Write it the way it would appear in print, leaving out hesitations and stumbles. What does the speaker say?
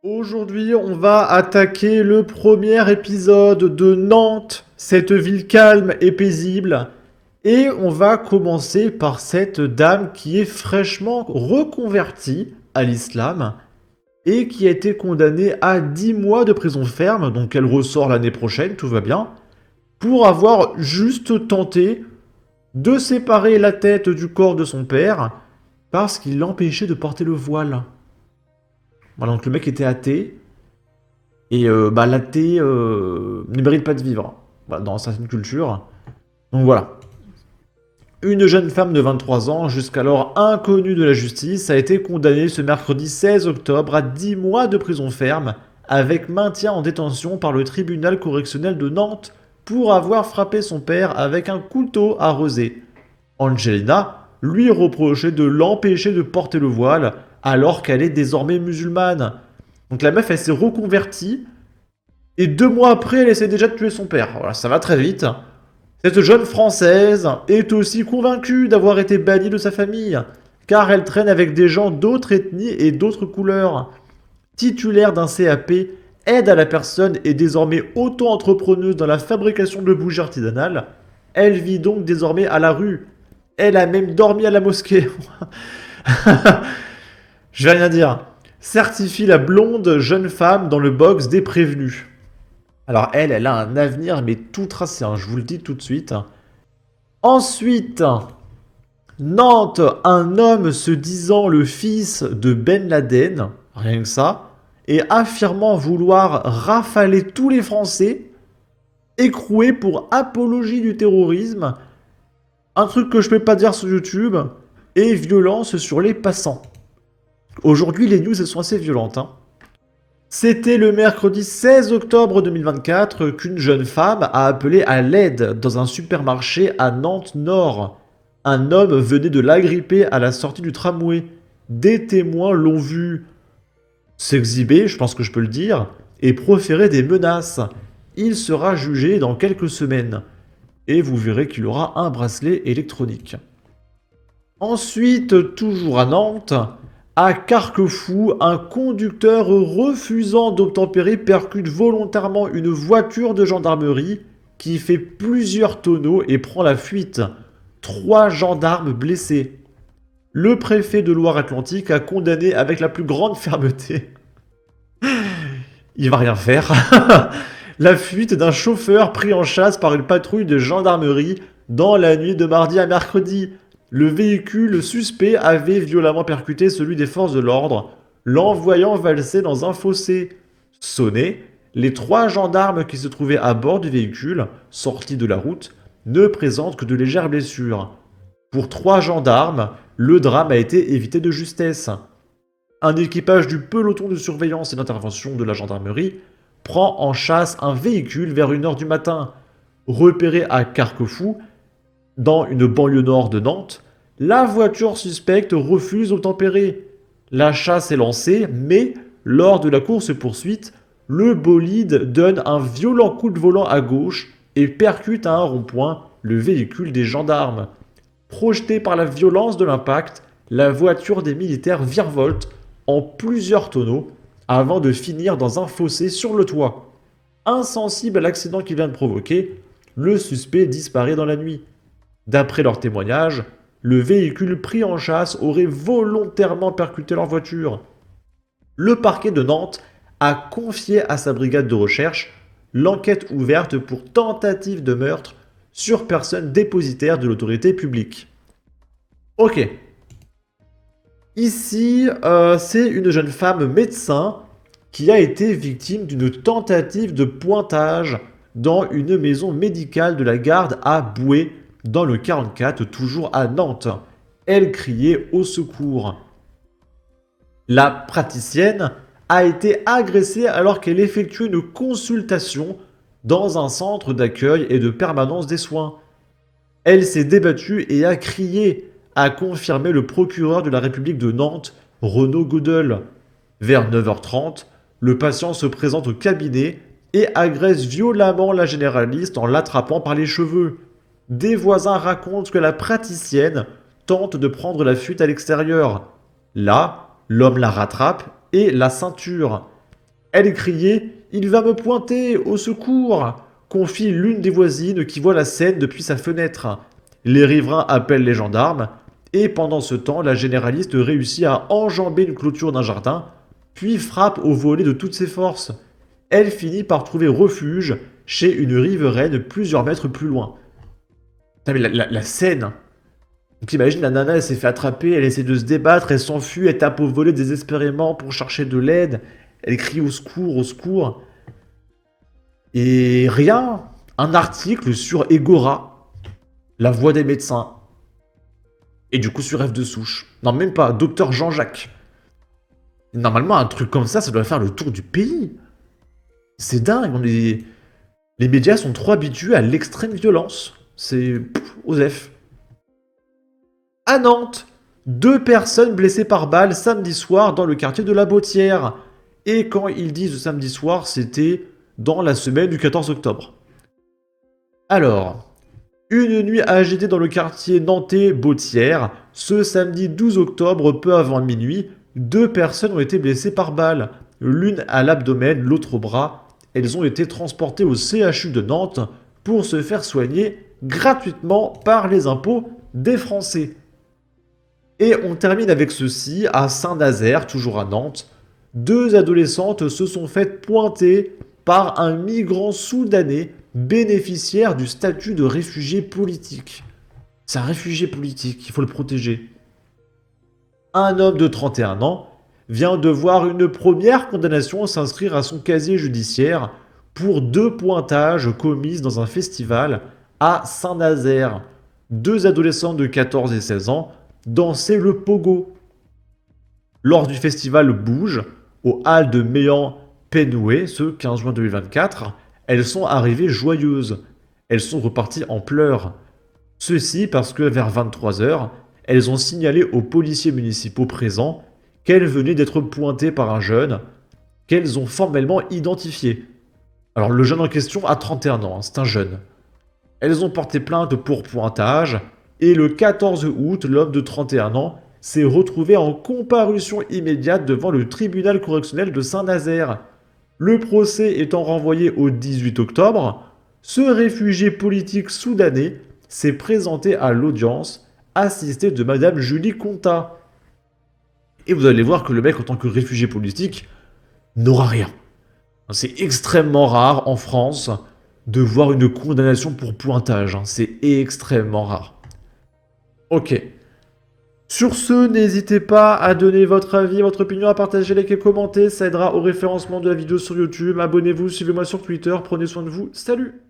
Aujourd'hui, on va attaquer le premier épisode de Nantes, cette ville calme et paisible. Et on va commencer par cette dame qui est fraîchement reconvertie à l'islam et qui a été condamnée à 10 mois de prison ferme, donc elle ressort l'année prochaine, tout va bien, pour avoir juste tenté de séparer la tête du corps de son père parce qu'il l'empêchait de porter le voile. Voilà, donc le mec était athée. Et l'athée ne mérite pas de vivre dans certaines cultures. Donc voilà. Une jeune femme de 23 ans, jusqu'alors inconnue de la justice, a été condamnée ce mercredi 16 octobre à 10 mois de prison ferme avec maintien en détention par le tribunal correctionnel de Nantes pour avoir frappé son père avec un couteau arrosé. Angelina lui reprochait de l'empêcher de porter le voile alors qu'elle est désormais musulmane. Donc la meuf, elle s'est reconvertie et 2 mois après, elle essaie déjà de tuer son père. Voilà, ça va très vite. Cette jeune Française est aussi convaincue d'avoir été bannie de sa famille, car elle traîne avec des gens d'autres ethnies et d'autres couleurs. Titulaire d'un CAP, aide à la personne et désormais auto-entrepreneuse dans la fabrication de bougies artisanales, elle vit donc désormais à la rue. Elle a même dormi à la mosquée. Je vais rien dire. Certifie la blonde jeune femme dans le box des prévenus. Alors elle a un avenir mais tout tracé, hein, je vous le dis tout de suite. Ensuite, Nantes, un homme se disant le fils de Ben Laden, rien que ça, et affirmant vouloir rafaler tous les Français, écroué pour apologie du terrorisme, un truc que je peux pas dire sur YouTube, et violence sur les passants. Aujourd'hui, les news elles sont assez violentes, hein. C'était le mercredi 16 octobre 2024 qu'une jeune femme a appelé à l'aide dans un supermarché à Nantes-Nord. Un homme venait de l'agripper à la sortie du tramway. Des témoins l'ont vu s'exhiber, je pense que je peux le dire, et proférer des menaces. Il sera jugé dans quelques semaines. Et vous verrez qu'il aura un bracelet électronique. Ensuite, toujours à Nantes, à Carquefou, un conducteur refusant d'obtempérer percute volontairement une voiture de gendarmerie qui fait plusieurs tonneaux et prend la fuite. 3 gendarmes blessés. Le préfet de Loire-Atlantique a condamné avec la plus grande fermeté. Il va rien faire. La fuite d'un chauffeur pris en chasse par une patrouille de gendarmerie dans la nuit de mardi à mercredi. Le véhicule suspect avait violemment percuté celui des forces de l'ordre, l'envoyant valser dans un fossé. Sonnés, les 3 gendarmes qui se trouvaient à bord du véhicule, sortis de la route, ne présentent que de légères blessures. Pour 3 gendarmes, le drame a été évité de justesse. Un équipage du peloton de surveillance et d'intervention de la gendarmerie prend en chasse un véhicule vers 1h du matin. Repéré à Carquefou, dans une banlieue nord de Nantes, la voiture suspecte refuse d'obtempérer. La chasse est lancée, mais lors de la course-poursuite, le bolide donne un violent coup de volant à gauche et percute à un rond-point le véhicule des gendarmes. Projetée par la violence de l'impact, la voiture des militaires virevolte en plusieurs tonneaux avant de finir dans un fossé sur le toit. Insensible à l'accident qu'il vient de provoquer, le suspect disparaît dans la nuit. D'après leurs témoignages, le véhicule pris en chasse aurait volontairement percuté leur voiture. Le parquet de Nantes a confié à sa brigade de recherche l'enquête ouverte pour tentative de meurtre sur personne dépositaire de l'autorité publique. Ok. Ici, c'est une jeune femme médecin qui a été victime d'une tentative de pointage dans une maison médicale de la Garde à Boué, dans le 44, toujours à Nantes. Elle criait au secours. La praticienne a été agressée alors qu'elle effectuait une consultation dans un centre d'accueil et de permanence des soins. Elle s'est débattue et a crié, a confirmé le procureur de la République de Nantes, Renaud Godel. Vers 9h30, le patient se présente au cabinet et agresse violemment la généraliste en l'attrapant par les cheveux. Des voisins racontent que la praticienne tente de prendre la fuite à l'extérieur. Là, l'homme la rattrape et la ceinture. Elle criait « Il va me pointer, au secours !» confie l'une des voisines qui voit la scène depuis sa fenêtre. Les riverains appellent les gendarmes, et pendant ce temps, la généraliste réussit à enjamber une clôture d'un jardin, puis frappe au volet de toutes ses forces. Elle finit par trouver refuge chez une riveraine plusieurs mètres plus loin. Putain, mais la scène. Donc imagine, la nana, elle s'est fait attraper, elle essaie de se débattre, elle s'enfuit, elle tape au volet désespérément pour chercher de l'aide, elle crie au secours, au secours. Et rien, un article sur Egora, la voix des médecins. Et du coup sur F de souche. Non, même pas, docteur Jean-Jacques. Normalement, un truc comme ça doit faire le tour du pays. C'est dingue, les médias sont trop habitués à l'extrême violence. C'est Osef. À Nantes, 2 personnes blessées par balle samedi soir dans le quartier de la Bautière. Et quand ils disent samedi soir, c'était dans la semaine du 14 octobre. Alors, une nuit agitée dans le quartier nantais Bautière, ce samedi 12 octobre, peu avant minuit, 2 personnes ont été blessées par balle. L'une à l'abdomen, l'autre au bras. Elles ont été transportées au CHU de Nantes pour se faire soigner gratuitement par les impôts des Français. Et on termine avec ceci, à Saint-Nazaire, toujours à Nantes. 2 adolescentes se sont faites pointer par un migrant soudanais bénéficiaire du statut de réfugié politique. C'est un réfugié politique, il faut le protéger. Un homme de 31 ans vient de voir une première condamnation s'inscrire à son casier judiciaire pour 2 pointages commis dans un festival à Saint-Nazaire. 2 adolescents de 14 et 16 ans dansaient le pogo. Lors du festival Bouge, au hall de Méan-Penoué, ce 15 juin 2024, elles sont arrivées joyeuses. Elles sont reparties en pleurs. Ceci parce que vers 23h, elles ont signalé aux policiers municipaux présents qu'elles venaient d'être pointées par un jeune qu'elles ont formellement identifié. Alors le jeune en question a 31 ans, c'est un jeune. Elles ont porté plainte pour pointage et le 14 août, l'homme de 31 ans s'est retrouvé en comparution immédiate devant le tribunal correctionnel de Saint-Nazaire. Le procès étant renvoyé au 18 octobre, ce réfugié politique soudanais s'est présenté à l'audience assisté de Madame Julie Contat. Et vous allez voir que le mec, en tant que réfugié politique, n'aura rien. C'est extrêmement rare en France de voir une condamnation pour pointage. C'est extrêmement rare. Ok. Sur ce, n'hésitez pas à donner votre avis, votre opinion, à partager, liker, commenter. Ça aidera au référencement de la vidéo sur YouTube. Abonnez-vous, suivez-moi sur Twitter. Prenez soin de vous. Salut!